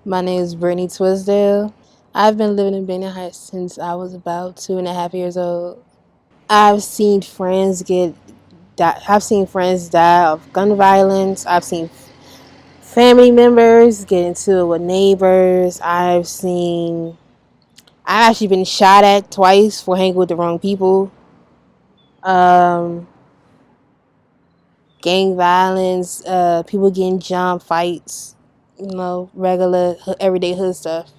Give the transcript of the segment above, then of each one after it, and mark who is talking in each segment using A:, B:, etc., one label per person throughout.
A: My name is Britney Twisdale. I've been living in Bennett Heights since I was about 2.5 years old. I've seen friends I've seen friends die of gun violence. I've seen family members get into it with neighbors. I've actually been shot at twice for hanging with the wrong people. Um, Gang violence, people getting jumped, fights, regular everyday hood stuff.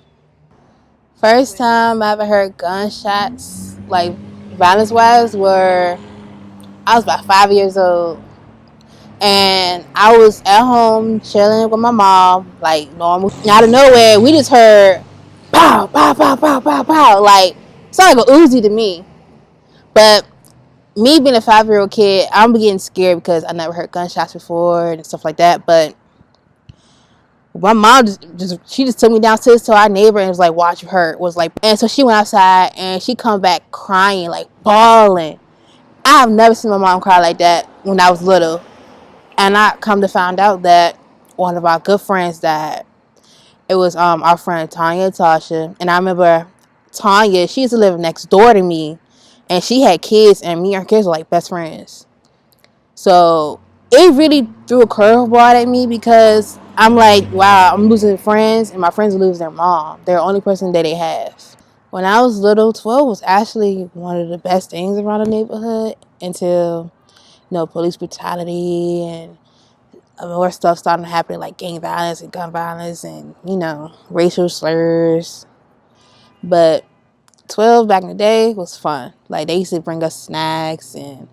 A: First time I ever heard gunshots, like violence wise, were I was about 5 years old. And I was at home chilling with my mom, like normal. Out of nowhere, we just heard pow, pow, pow, pow, pow, pow. Like, it sounded like a Uzi to me. But me being a 5-year-old kid, I'm getting scared because I never heard gunshots before and stuff like that. But my mom just took me downstairs to our neighbor and was like, watch her. Was like, and so she went outside and she come back crying, like bawling. I have never seen my mom cry like that when I was little. And I come to find out that one of our good friends died. It was our friend Tanya and Tasha. And I remember Tanya, she used to live next door to me. And she had kids, and me and her kids were like best friends. So it really threw a curveball at me because I'm like, wow, I'm losing friends, and my friends lose their mom. They're the only person that they have. When I was little, 12 was actually one of the best things around the neighborhood until, police brutality and more stuff started happening, like gang violence and gun violence and, racial slurs. But 12 back in the day was fun. Like, they used to bring us snacks and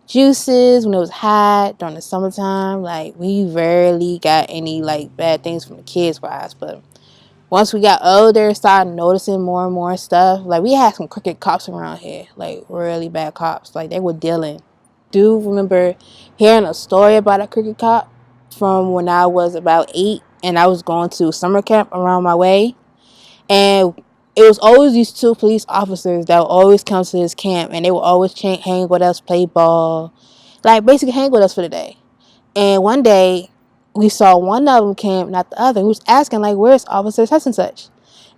A: juices when it was hot during the summertime. Like, we rarely got any, like, bad things from the kids wise. But once we got older, started noticing more and more stuff. Like, we had some crooked cops around here. Like, really bad cops. Like, they were dealing. Do remember hearing a story about a crooked cop from when I was about 8. And I was going to summer camp around my way. And it was always these two police officers that would always come to this camp, and they would always hang with us, play ball, like basically hang with us for the day. And one day, we saw one of them came, not the other. We was asking, like, where's Officer such and such?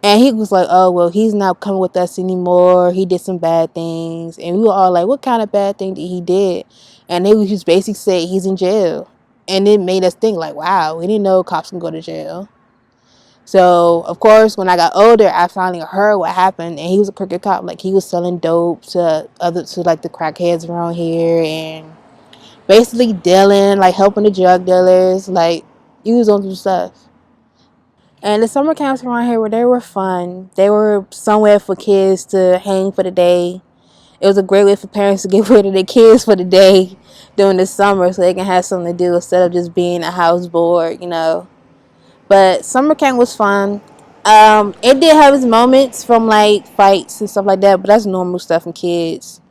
A: And he was like, oh, well, he's not coming with us anymore. He did some bad things. And we were all like, what kind of bad thing did he did? And they just basically said he's in jail. And it made us think, like, wow, we didn't know cops can go to jail. So, of course, when I got older, I finally heard what happened, and he was a crooked cop. Like, he was selling dope to like the crackheads around here, and basically dealing, like helping the drug dealers. Like, he was on some stuff. And the summer camps around here, they were fun. They were somewhere for kids to hang for the day. It was a great way for parents to get rid of their kids for the day during the summer, so they can have something to do instead of just being a house board. But summer camp was fun. It did have its moments from like fights and stuff like that, but that's normal stuff in kids.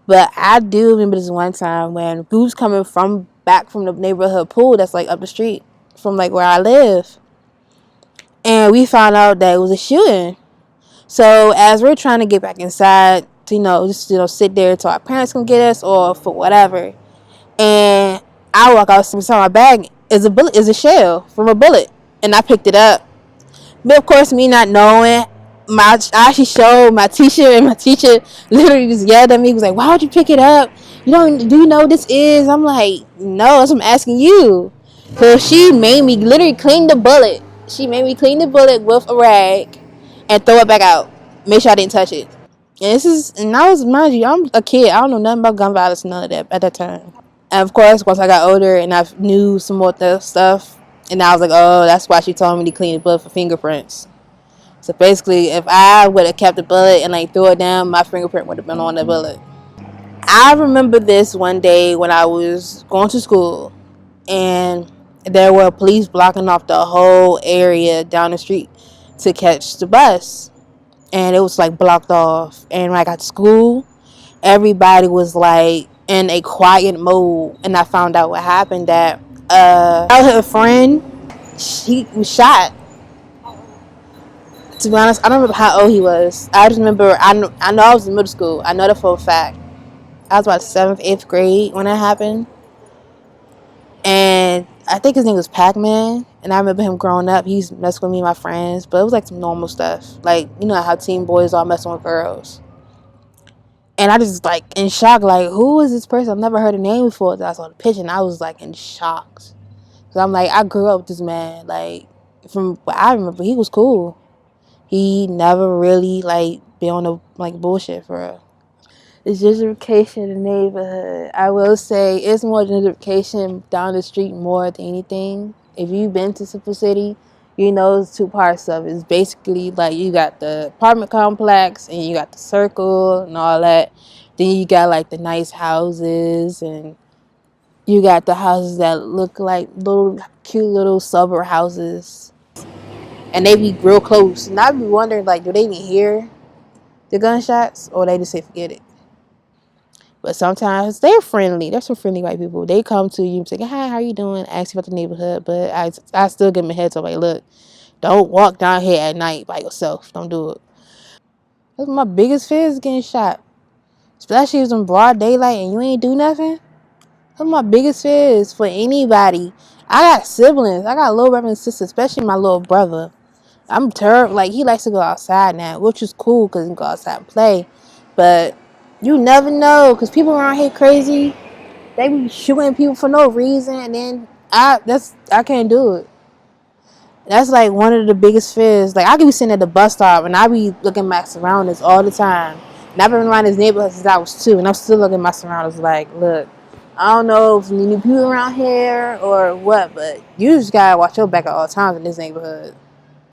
A: But I do remember this one time when we was coming back from the neighborhood pool that's like up the street from like where I live, and we found out that it was a shooting. So as we're trying to get back inside to just sit there till our parents can get us or for whatever, and I walk out and saw my bag is a shell from a bullet, and I picked it up. But of course, me not knowing, I actually showed my teacher, and my teacher literally just yelled at me. He was like, "Why would you pick it up? Do you know what this is?" I'm like, "No, that's what I'm asking you." So she made me literally clean the bullet. She made me clean the bullet with a rag and throw it back out. Make sure I didn't touch it. And I was, mind you, I'm a kid. I don't know nothing about gun violence, none of that at that time. And of course, once I got older and I knew some more stuff, and I was like, oh, that's why she told me to clean the bullet for fingerprints. So basically, if I would have kept the bullet and like threw it down, my fingerprint would have been on the bullet. I remember this one day when I was going to school, and there were police blocking off the whole area down the street to catch the bus. And it was like blocked off. And when I got to school, everybody was like in a quiet mode. And I found out what happened, that her friend, she was shot. To be honest, I don't remember how old he was. I just remember, I know I was in middle school. I know that for a fact. I was about 7th, 8th grade when that happened. And I think his name was Pac-Man. And I remember him growing up. He's messing with me and my friends, but it was like some normal stuff. Like, you know how teen boys all messing with girls. And I just like in shock, like, who is this person? I've never heard a name before. I saw the picture and I was like in shock. Cause I'm like, I grew up with this man. Like, from what I remember, he was cool. He never really like been on the like bullshit for real. It's gentrification in the neighborhood. I will say it's more gentrification down the street more than anything. If you've been to Simple City, you know it's two parts of it. It's basically like you got the apartment complex and you got the circle and all that. Then you got like the nice houses and you got the houses that look like little cute little suburb houses. And they be real close. And I be wondering like, do they even hear the gunshots or they just say forget it? But sometimes they're friendly. They're some friendly white people. They come to you and say, hi, how you doing? Ask you about the neighborhood. But I still give them a heads up. Like, look, don't walk down here at night by yourself. Don't do it. That's my biggest fear is getting shot. Especially if it's in broad daylight and you ain't do nothing. That's my biggest fear is for anybody. I got siblings. I got little brother and sister, especially my little brother. I'm terrible. Like, he likes to go outside now, which is cool because he can go outside and play. But you never know because people around here crazy. They be shooting people for no reason, and then I can't do it. That's like one of the biggest fears. Like I could be sitting at the bus stop and I be looking at my surroundings all the time. And I've been around this neighborhood since I was 2, and I'm still looking at my surroundings like, look, I don't know if you need people around here or what, but you just gotta watch your back at all times in this neighborhood.